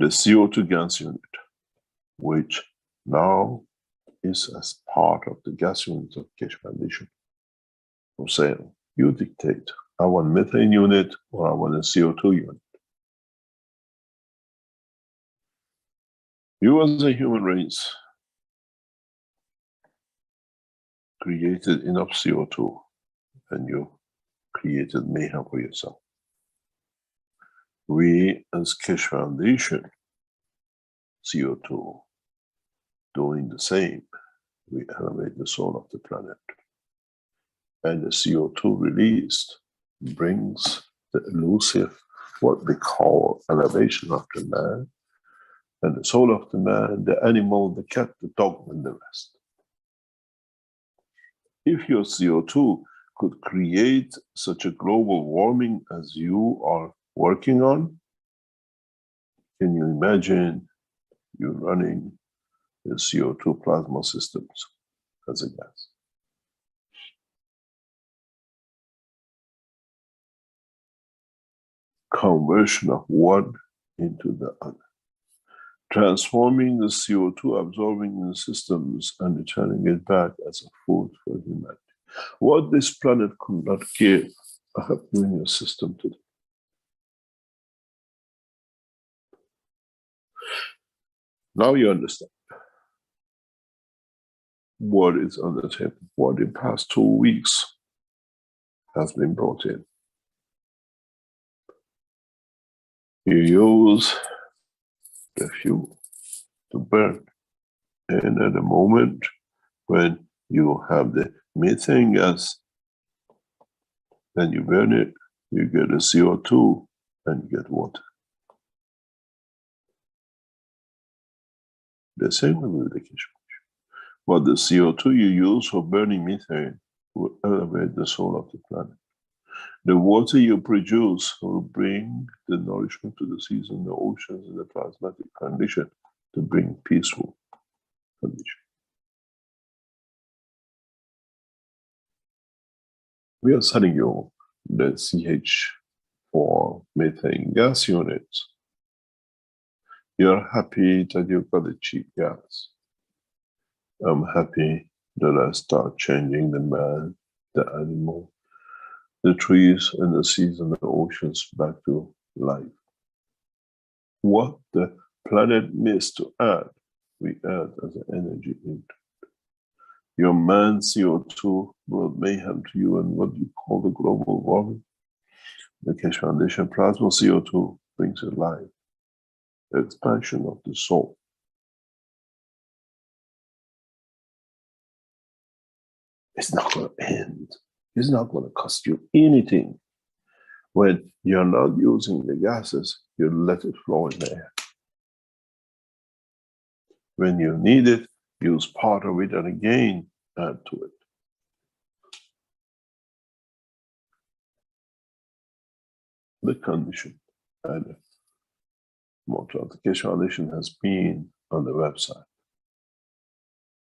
the CO2 gas unit, which now is as part of the gas unit of Keshe Foundation. For sale, you dictate, I want methane unit or I want a CO2 unit. You as a human race created enough CO2 and you created mayhem for yourself. We as Keshe Foundation, CO2, doing the same. We elevate the soul of the planet. And the CO2 released brings the elusive, what we call elevation of the man, and the soul of the man, the animal, the cat, the dog, and the rest. If your CO2 could create such a global warming as you are working on, can you imagine you running the CO2 plasma systems as a gas? Conversion of one into the other. Transforming the CO2, absorbing in the systems and returning it back as a food for humanity. What this planet could not give, I have given a system today. Now you understand what is on the table, what in the past 2 weeks has been brought in. You use the fuel to burn, and at the moment when you have the methane gas, then you burn it, you get a CO2 and you get water. The same with the Keshe. But the CO2 you use for burning methane will elevate the soul of the planet. The water you produce will bring the nourishment to the seas and the oceans and the plasmatic condition to bring peaceful condition. We are selling you the CH4 methane gas units. You're happy that you've got a cheap gas. I'm happy that I start changing the man, the animal, the trees and the seas and the oceans back to life. What the planet missed to add, we add as an energy into it. Your man CO2 brought mayhem to you and what you call the global warming. The Keshe Foundation plasma CO2 brings it life. The expansion of the soul. It's not going to end. It's not going to cost you anything. When you're not using the gases, you let it flow in the air. When you need it, use part of it and again add to it. The condition and the motto of the Keshe Foundation has been on the website.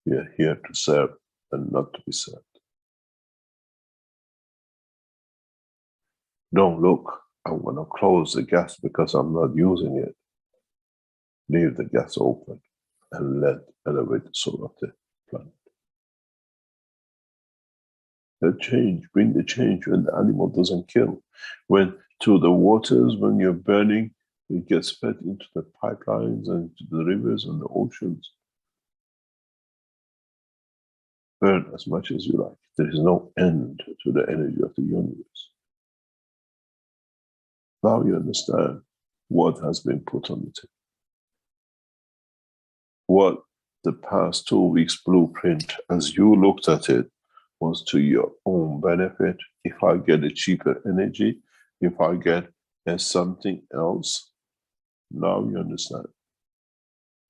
We are here to serve and not to be served. Don't look, I'm going to close the gas because I'm not using it. Leave the gas open and let elevate the soul of the planet. The change, bring the change when the animal doesn't kill. When to the waters, when you're burning, it gets fed into the pipelines and to the rivers and the oceans. Burn as much as you like. There is no end to the energy of the universe. Now you understand what has been put on the table. What the past 2 weeks blueprint, as you looked at it, was to your own benefit. If I get a cheaper energy, if I get something else, now you understand.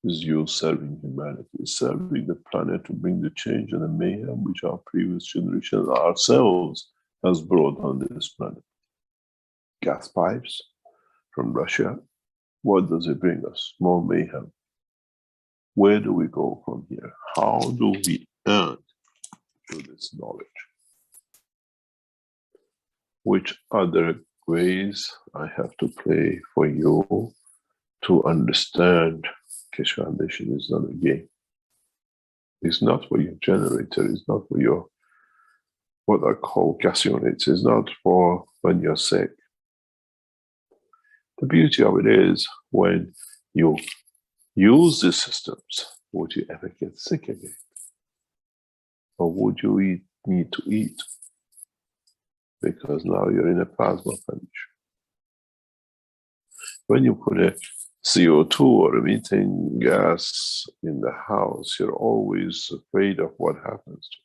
Is you serving humanity, serving the planet to bring the change and the mayhem which our previous generation, ourselves, has brought on this planet. Gas pipes from Russia, what does it bring us? More mayhem. Where do we go from here? How do we add to this knowledge? Which other ways I have to play for you to understand Keshe Foundation is not a game. It's not for your generator, it's not for your, what I call gas units, it's not for when you're sick. The beauty of it is when you use the systems, would you ever get sick again? Or would you need to eat? Because now you're in a plasma condition. When you put a CO2 or a methane gas in the house, you're always afraid of what happens to it.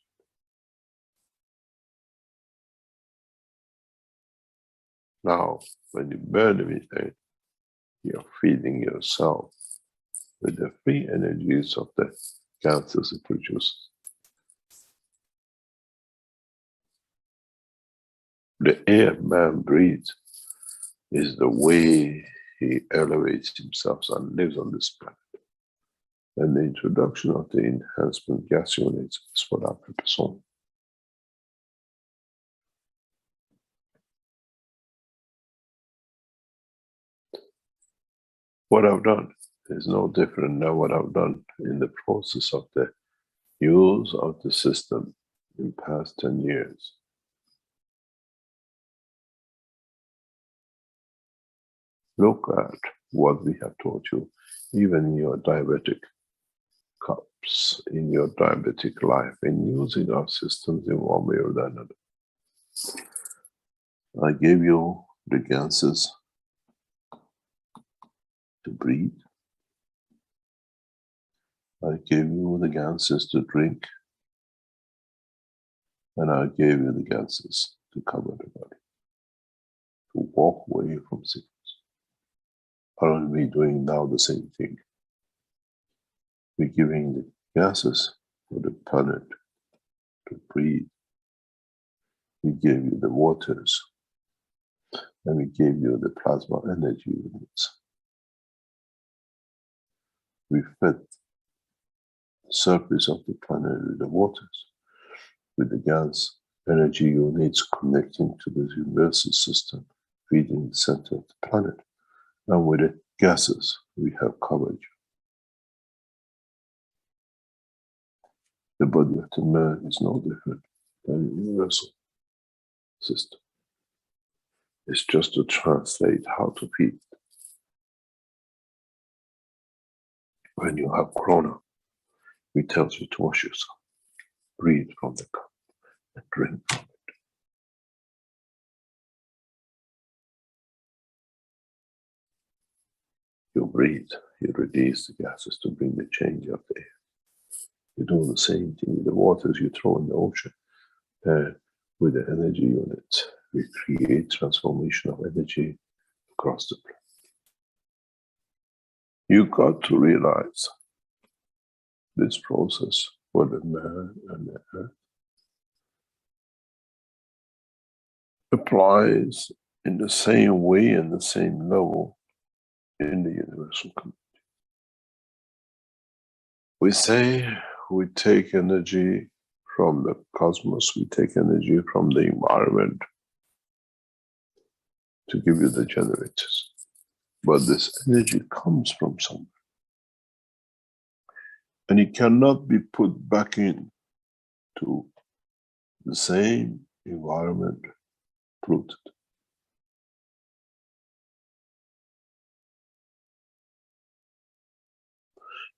Now, when you burn the methane, you're feeding yourself with the free energies of the gases it produces. The air man breathes is the way he elevates himself and lives on this planet. And the introduction of the enhancement gas units is for that purpose only. What I've done is no different than what I've done in the process of the use of the system in past 10 years. Look at what we have taught you, even in your diabetic cups, in your diabetic life, in using our systems in one way or another. I gave you the gases to breathe. I gave you the gases to drink. And I gave you the gases to cover the body, to walk away from sickness. Aren't we doing now the same thing? We're giving the gases for the planet to breathe. We gave you the waters, and we gave you the plasma energy units. We fed the surface of the planet with the waters, with the gas energy units connecting to the universal system, feeding the center of the planet. And with the gases, we have covered you. The body of the man is no different than a universal system. It's just to translate how to feed. When you have corona, we tell you to wash yourself. Breathe from the cup and drink from it. You breathe, you release the gases to bring the change of the air. You do the same thing with the waters you throw in the ocean. With the energy units, we create transformation of energy across the planet. You got to realize this process for the man and the earth applies in the same way and the same level in the universal community. We say we take energy from the cosmos, we take energy from the environment to give you the generators. But this energy comes from somewhere. And it cannot be put back in to the same environment polluted.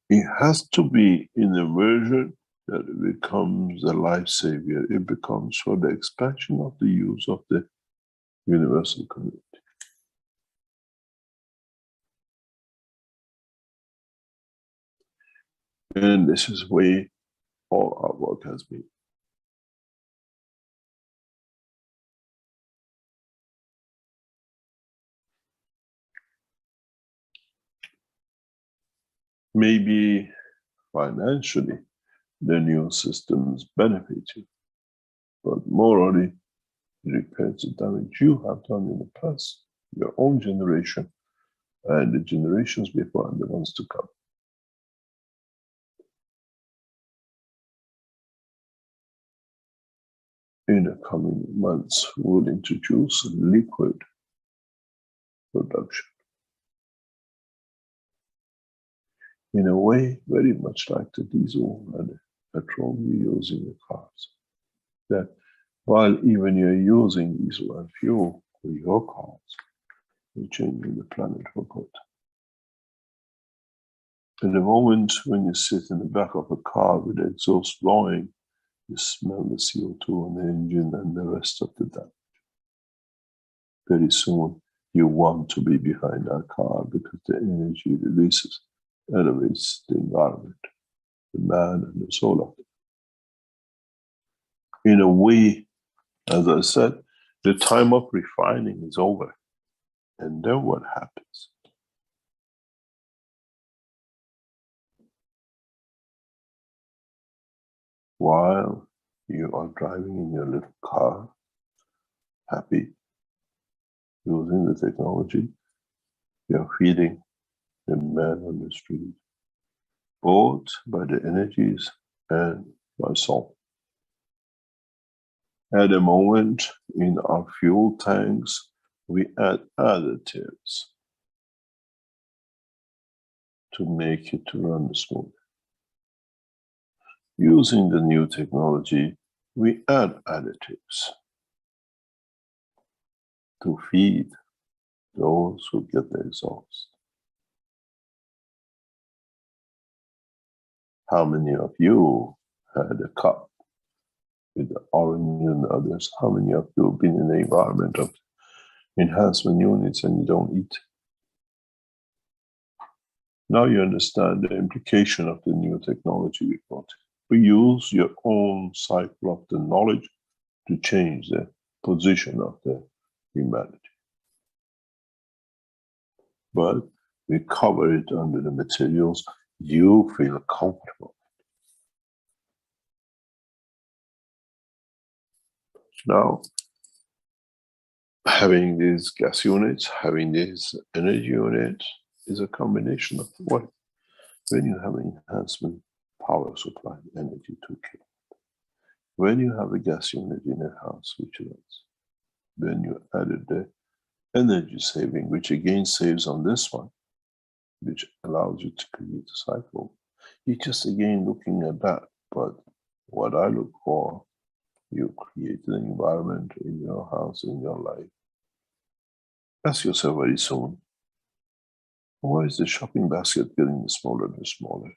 It has to be in a version that it becomes a life savior. It becomes for the expansion of the use of the universal community. And this is where all our work has been. Maybe financially, the new systems benefit you, but morally, it repairs the damage you have done in the past, your own generation, and the generations before and the ones to come. In the coming months, we'll introduce liquid production. in a way very much like the diesel and petrol you use in your cars. That while even you're using diesel and fuel for your cars, you're changing the planet for good. In the moment when you sit in the back of a car with the exhaust blowing, you smell the CO2 in the engine and the rest of the damage. Very soon, you want to be behind that car because the energy releases elevates the environment, the man and the soul of it. In a way, as I said, the time of refining is over. And then what happens? While you are driving in your little car, happy, using the technology, you're feeding the man on the street, both by the energies and by soul. At the moment, in our fuel tanks, we add additives to make it to run smooth. Using the new technology, we add additives to feed those who get the exhaust. How many of you had a cup with the orange and others? How many of you have been in the environment of enhancement units and you don't eat? Now you understand the implication of the new technology we brought. We use your own cycle of the knowledge to change the position of the humanity. But we cover it under the materials you feel comfortable. Now, having these gas units, having these energy units is a combination of what? When you have an enhancement power supply, energy 2 kW. When you have a gas unit in a house, which runs, then you added the energy saving, which again saves on this one, which allows you to create a cycle. You're just again looking at that, but what I look for, you create an environment in your house, in your life. Ask yourself very soon, why is the shopping basket getting smaller and smaller?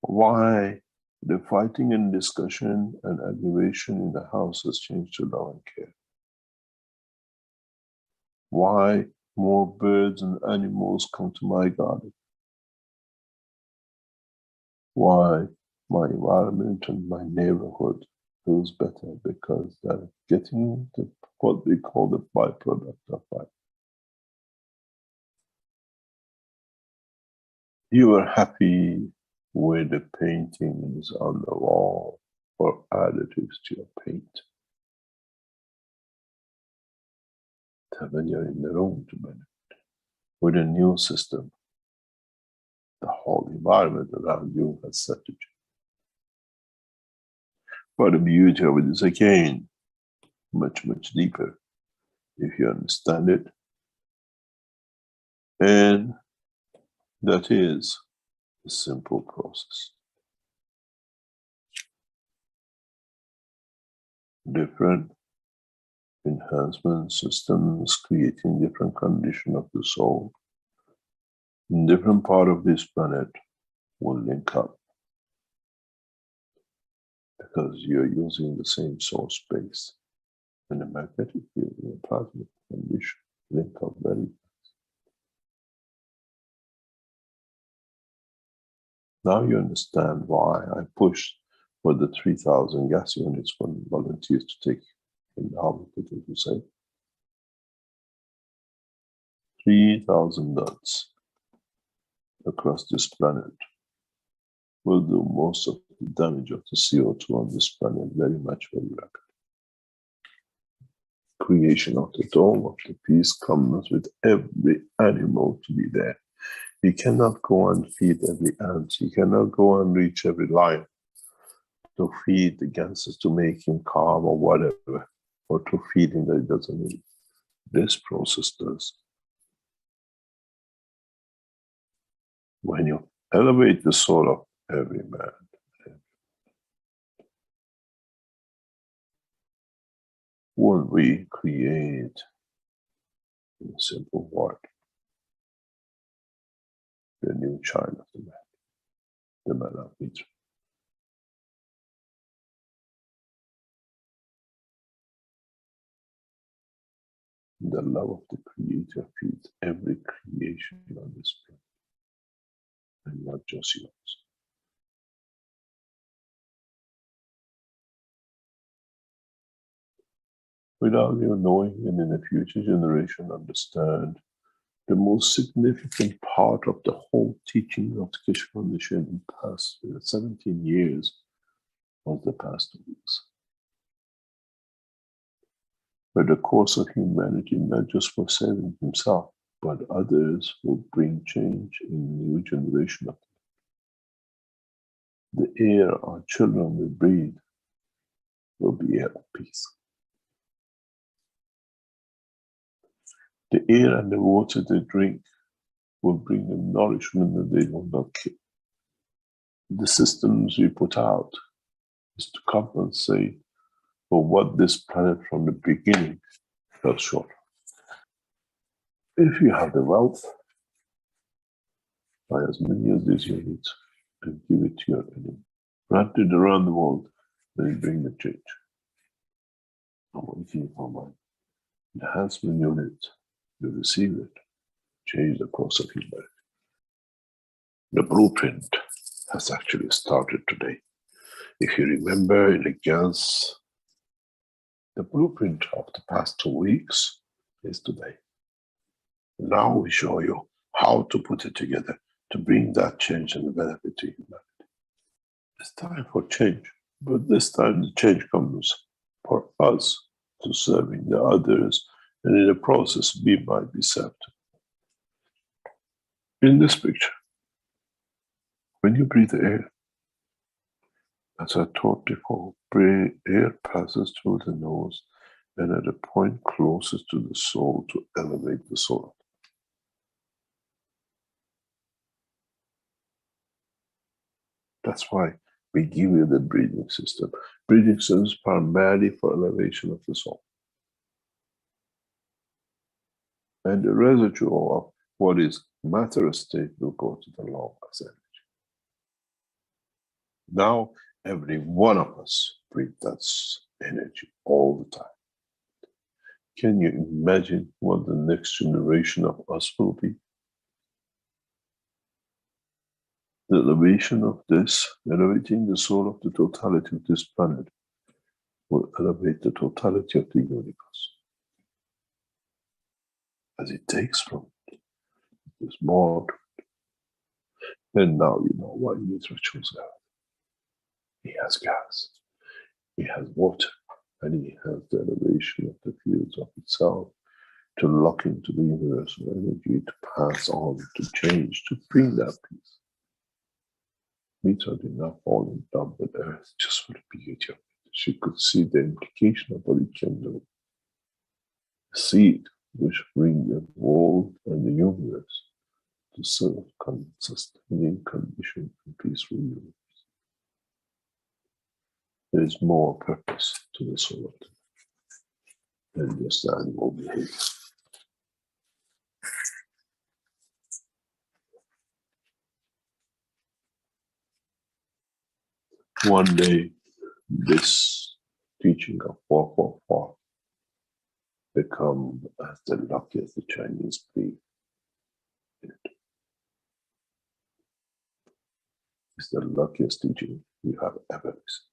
Why the fighting and discussion and aggravation in the house has changed to love and care? Why more birds and animals come to my garden? Why my environment and my neighborhood feels better? Because they're getting what we call the byproduct of life. You are happy with the paintings on the wall or additives to your paint. And when you're in the room to benefit with a new system, the whole environment around you has set to change. But the beauty of it is again much, much deeper if you understand it. And that is a simple process. Different enhancement systems creating different condition of the soul in different part of this planet will link up because you're using the same source space and the magnetic field and the plasma condition link up very fast. Now you understand why I pushed for the 3,000 gas units for volunteers to take in the Harvard to say 3,000 nuts across this planet will do most of the damage of the CO2 on this planet very rapidly. Creation of the dome of the peace comes with every animal to be there. You cannot go and feed every ant. You cannot go and reach every lion to feed the ganses to make him calm or whatever, or to feed him that he doesn't need. This process does. When you elevate the soul of every man, will we create, in a simple word, the new child of the man of nature. The love of the Creator feeds every creation on this planet, and not just yours. Without you knowing, and in a future generation understand, the most significant part of the whole teaching of the Keshe Foundation in the past 17 years was the past 2 weeks. Where the course of humanity, not just for saving himself, but others, will bring change in new generation of the air our children will breathe will be air of peace. The air and the water they drink will bring them nourishment that they will not kill. The systems we put out is to compensate for what this planet from the beginning fell short. If you have the wealth, buy as many as these you need and give it to your enemy. Plant it around the world, then bring the change. I'm waiting for my enhancement unit to receive it, change the course of humanity. The blueprint has actually started today. If you remember in the GANS, the blueprint of the past 2 weeks is today. Now we show you how to put it together to bring that change and the benefit to humanity. It's time for change, but this time the change comes for us to serving the others, and in the process we might be served. In this picture, when you breathe air, as I taught before, air passes through the nose and at a point closest to the soul to elevate the soul. That's why we give you the breathing system. Breathing system is primarily for elevation of the soul. And the residue of what is matter state will go to the long as energy. Now, every one of us breathe that energy all the time. Can you imagine what the next generation of us will be? The elevation of this, elevating the soul of the totality of this planet, will elevate the totality of the universe. As it takes from it, there's more. And now you know why Mithra chose Earth. He has gas, he has water, and he has the elevation of the fields of itself to lock into the universal energy, to pass on, to change, to bring that peace. Mithra did not fall in love with Earth just for the beauty of it. She could see the implication of what it can do. A seed which brings the world and the universe to self-sustaining condition and peaceful universe. There is more purpose to the soul of the than just animal behavior. One day, this teaching of 444 become as the luckiest the Chinese believe in it. It's the luckiest teaching you have ever received.